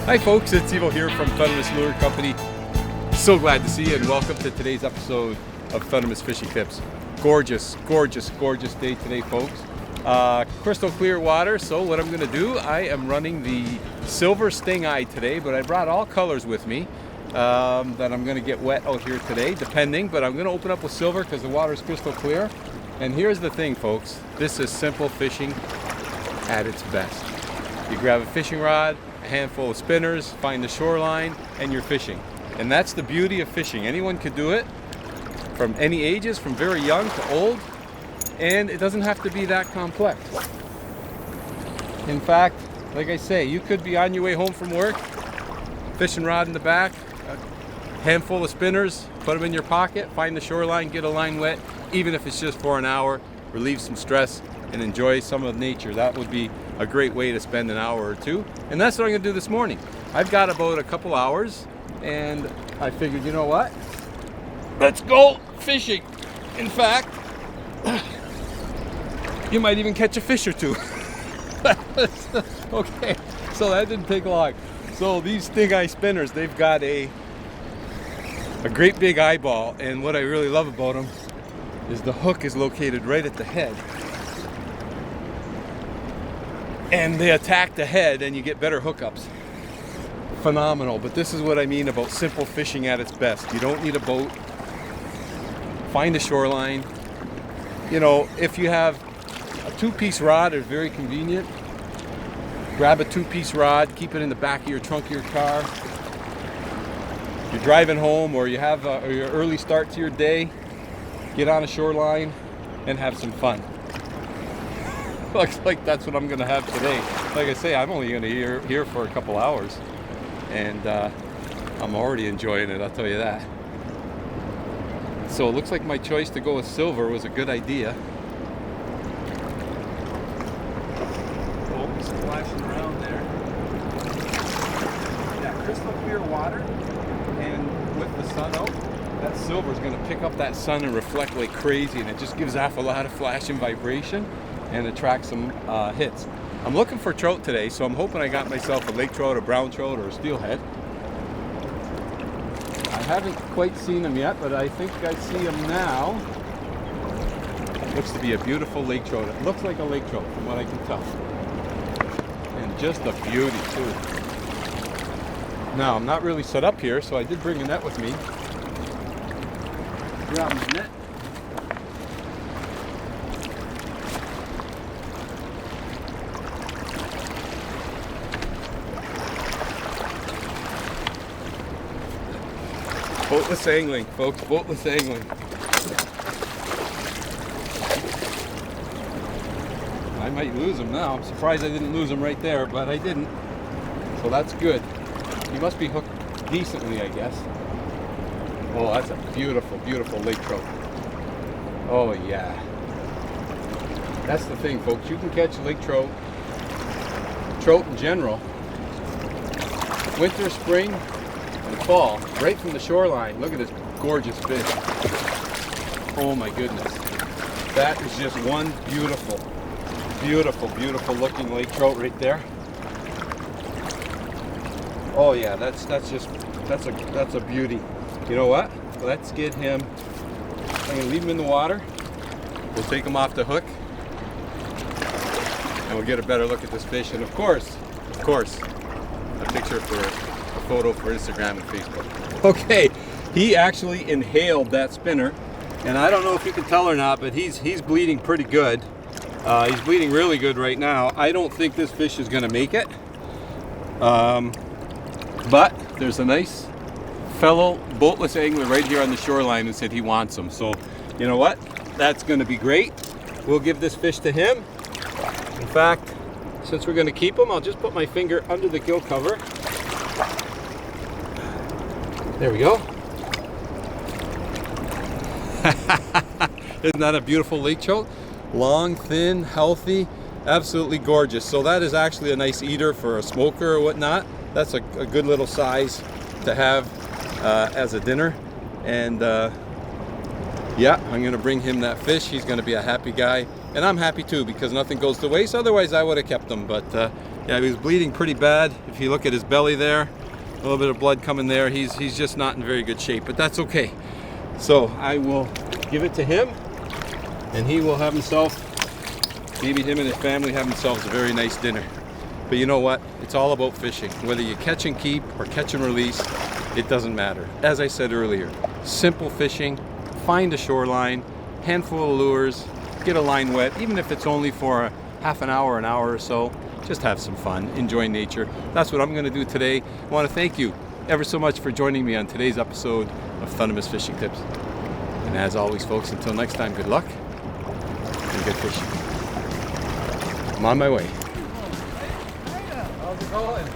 Hi folks, it's Evo here from Thundermist Lure Company. So glad to see you and welcome to today's episode of Thundermist Fishing Tips. Gorgeous, gorgeous, gorgeous day today, folks. Crystal clear water, so what I'm going to do, I am running the silver Stingeye today, but I brought all colors with me that I'm going to get wet out here today, depending, but I'm going to open up with silver because the water is crystal clear. And here's the thing, folks, this is simple fishing at its best. You grab a fishing rod, a handful of spinners, find the shoreline, and you're fishing. And that's the beauty of fishing. Anyone could do it, from any ages, from very young to old, and it doesn't have to be that complex. In fact, like I say, you could be on your way home from work, fishing rod in the back, a handful of spinners, put them in your pocket, find the shoreline, get a line wet, even if it's just for an hour, relieve some stress, and enjoy some of nature. That would be a great way to spend an hour or two. And that's what I'm going to do this morning. I've got about a couple hours, and I figured, you know what? Let's go fishing. In fact, you might even catch a fish or two. Okay, so that didn't take long. So these Stingeye Spinners, they've got a great big eyeball, and what I really love about them is the hook is located right at the head. And they attack the head and you get better hookups. Phenomenal. But this is what I mean about simple fishing at its best. You don't need a boat. Find a shoreline. You know, if you have a two-piece rod, it's very convenient. Grab a two-piece rod, keep it in the back of your trunk of your car. You're driving home or you have your early start to your day, get on a shoreline and have some fun. Looks like that's what I'm going to have today. Like I say, I'm only going to be here for a couple hours, and I'm already enjoying it, I'll tell you that. So it looks like my choice to go with silver was a good idea. Oh, splashing around there. Yeah, crystal clear water, and with the sun out, that silver is going to pick up that sun and reflect like crazy, and it just gives off a lot of flash and vibration and attract some hits. I'm looking for trout today, so I'm hoping I got myself a lake trout, a brown trout, or a steelhead. I haven't quite seen them yet, but I think I see them now. Looks to be a beautiful lake trout. It looks like a lake trout from what I can tell. And just a beauty too. Now, I'm not really set up here, so I did bring a net with me. Grab my net. Boatless angling, folks, boatless angling. I might lose him now. I'm surprised I didn't lose him right there, but I didn't. So that's good. He must be hooked decently, I guess. Oh, that's a beautiful, beautiful lake trout. Oh, yeah. That's the thing, folks. You can catch lake trout, trout in general, winter, spring, and fall, right from the shoreline. Look at this gorgeous fish. Oh my goodness. That is just one beautiful, beautiful, beautiful looking lake trout right there. Oh yeah, that's a beauty. You know what? Let's get him. I'm gonna leave him in the water. We'll take him off the hook, and we'll get a better look at this fish. And of course, a picture for a photo for Instagram and Facebook. Okay, he actually inhaled that spinner, and I don't know if you can tell or not, but he's bleeding pretty good. He's bleeding really good right now. I don't think this fish is gonna make it. But there's a nice fellow boatless angler right here on the shoreline who said he wants them. So, you know what? That's going to be great. We'll give this fish to him. In fact, since we're going to keep him, I'll just put my finger under the gill cover. There we go. Isn't that a beautiful lake trout? Long, thin, healthy, absolutely gorgeous. So that is actually a nice eater for a smoker or whatnot. That's a good little size to have as a dinner. And yeah, I'm gonna bring him that fish. He's gonna be a happy guy, and I'm happy too, because nothing goes to waste. Otherwise I would have kept them, but Yeah, he was bleeding pretty bad. If you look at his belly there, a little bit of blood coming there. He's just not in very good shape, but that's okay. So I will give it to him, and he will have himself, maybe him and his family have themselves a very nice dinner. But you know what? It's all about fishing. Whether you catch and keep or catch and release, it doesn't matter. As I said earlier, simple fishing, find a shoreline, handful of lures, get a line wet, even if it's only for a half an hour or so. Just have some fun, enjoy nature. That's what I'm going to do today. I want to thank you ever so much for joining me on today's episode of Thundermist Fishing Tips. And as always, folks, until next time, good luck and good fishing. I'm on my way. How's it going?